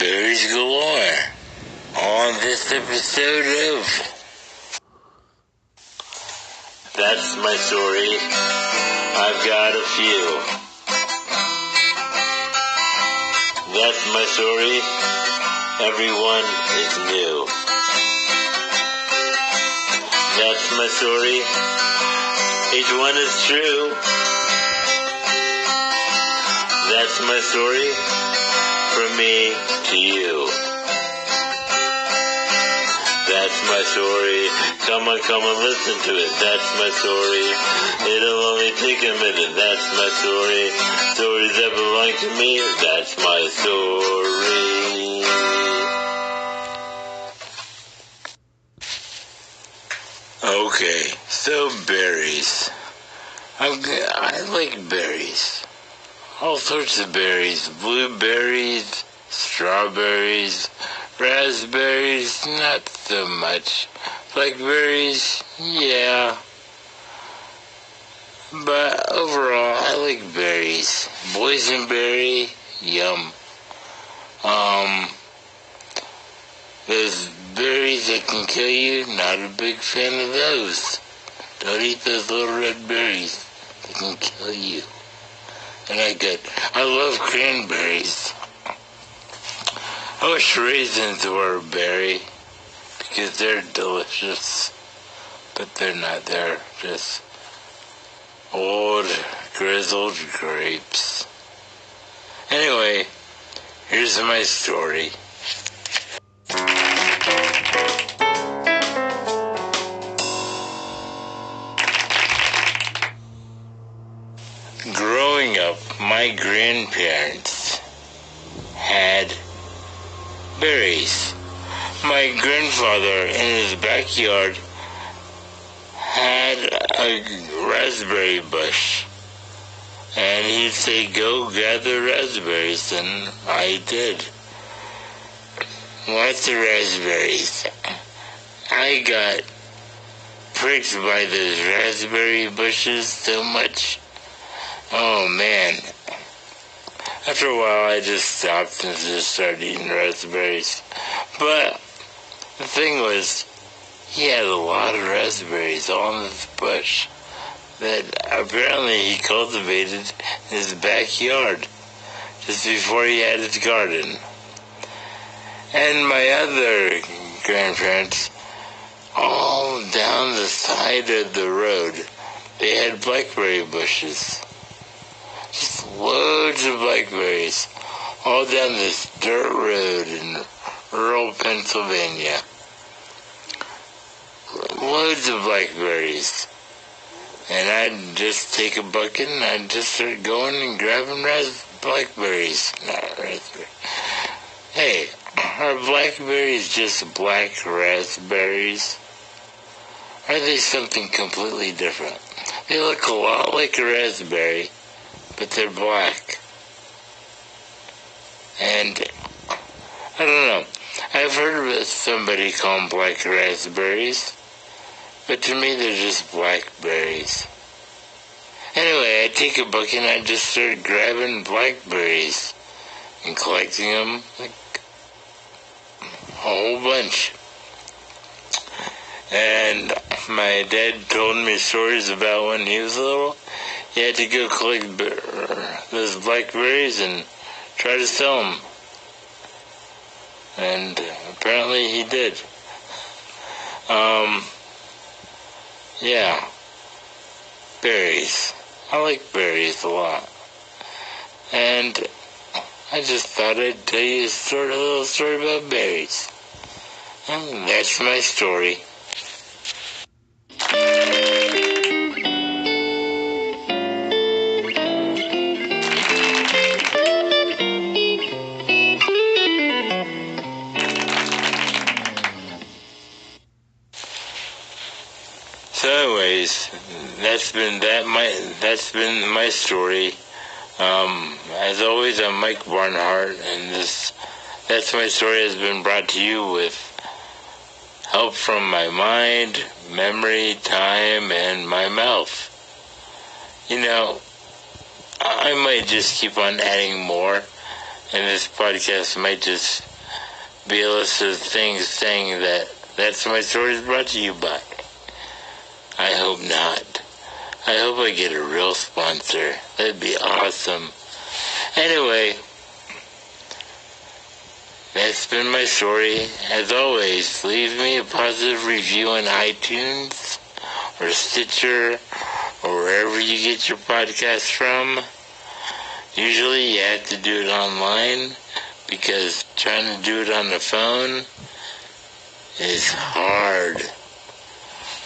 berries galore on this episode of That's My Story. I've got a few. That's my story. Everyone is new. That's my story. Each one is true. That's my story. From me to you. That's my story. Come on, listen to it. That's my story. It'll only take a minute. That's my story. Stories that belong to me. That's my story. Okay, so berries. I like berries. All sorts of berries. Blueberries, strawberries, raspberries, not so much. Blackberries, yeah. But overall, I like berries. Boysenberry, yum. Those berries that can kill you, not a big fan of those. Don't eat those little red berries. They can kill you. I love cranberries. I wish raisins were a berry, because they're delicious, but they're not. They're just old, grizzled grapes. Anyway, here's my story. Growing up, my grandparents had berries. My grandfather, in his backyard, had a raspberry bush. And he'd say, go gather raspberries, and I did. Lots of raspberries. I got pricked by those raspberry bushes so much. Oh man. After a while I just stopped and just started eating raspberries. But the thing was, he had a lot of raspberries on this bush that apparently he cultivated in his backyard just before he had his garden. And my other grandparents, all down the side of the road, they had blackberry bushes. Just loads of blackberries all down this dirt road in rural Pennsylvania. Loads of blackberries. And I'd just take a bucket and I'd just start going and grabbing blackberries. Not raspberries. Hey, are blackberries just black raspberries? Or are they something completely different? They look a lot like a raspberry, but they're black. And I don't know. I've heard of somebody call them black raspberries, but to me they're just blackberries. Anyway, I take a bucket and I just start grabbing blackberries and collecting them, like a whole bunch. And my dad told me stories about when he was little. He had to go collect those blackberries and try to sell them. And apparently he did. Yeah. Berries. I like berries a lot. And I just thought I'd tell you a little story about berries. And that's my story. So anyways, that's been my story. As always, I'm Mike Barnhart, and That's My Story has been brought to you with help from my mind, memory, time, and my mouth. You know, I might just keep on adding more, and this podcast might just be a list of things saying that That's My Story is brought to you by. I hope not. I hope I get a real sponsor. That'd be awesome. Anyway, that's been my story. As always, leave me a positive review on iTunes or Stitcher or wherever you get your podcasts from. Usually you have to do it online because trying to do it on the phone is hard.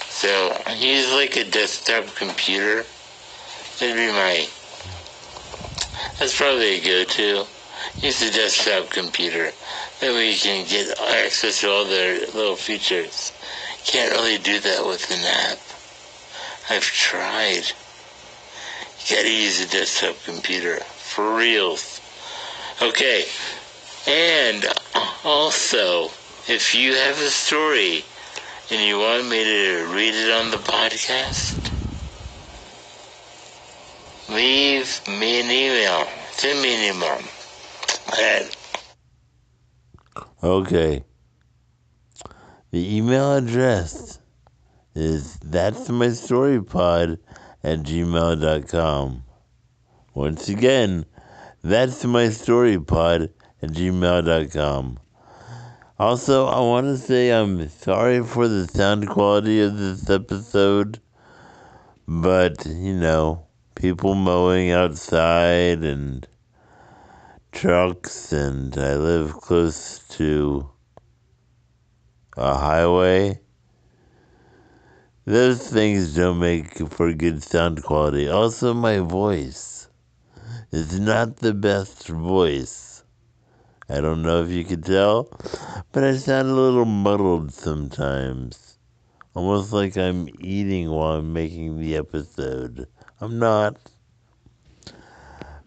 So I use like a desktop computer. That's probably a go-to. Use a desktop computer. That way you can get access to all their little features. Can't really do that with an app. I've tried. You gotta use a desktop computer. For reals. Okay. And also, if you have a story and you want me to read it on the podcast, leave me an email. Send me an email. Okay. The email address is that'smystorypod@gmail.com. Once again, that'smystorypod@gmail.com. Also, I want to say I'm sorry for the sound quality of this episode, but, people mowing outside and trucks, and I live close to a highway. Those things don't make for good sound quality. Also, my voice is not the best voice. I don't know if you could tell, but I sound a little muddled sometimes. Almost like I'm eating while I'm making the episode. I'm not.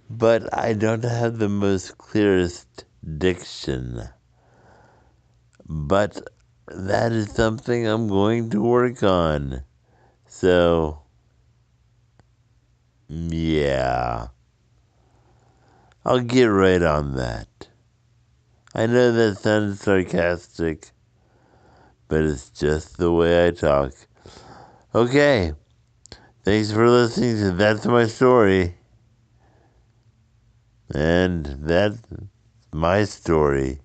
But I don't have the most clearest diction. But that is something I'm going to work on. So, yeah. I'll get right on that. I know that sounds sarcastic, but it's just the way I talk. Okay. Thanks for listening to That's My Story. And that's my story.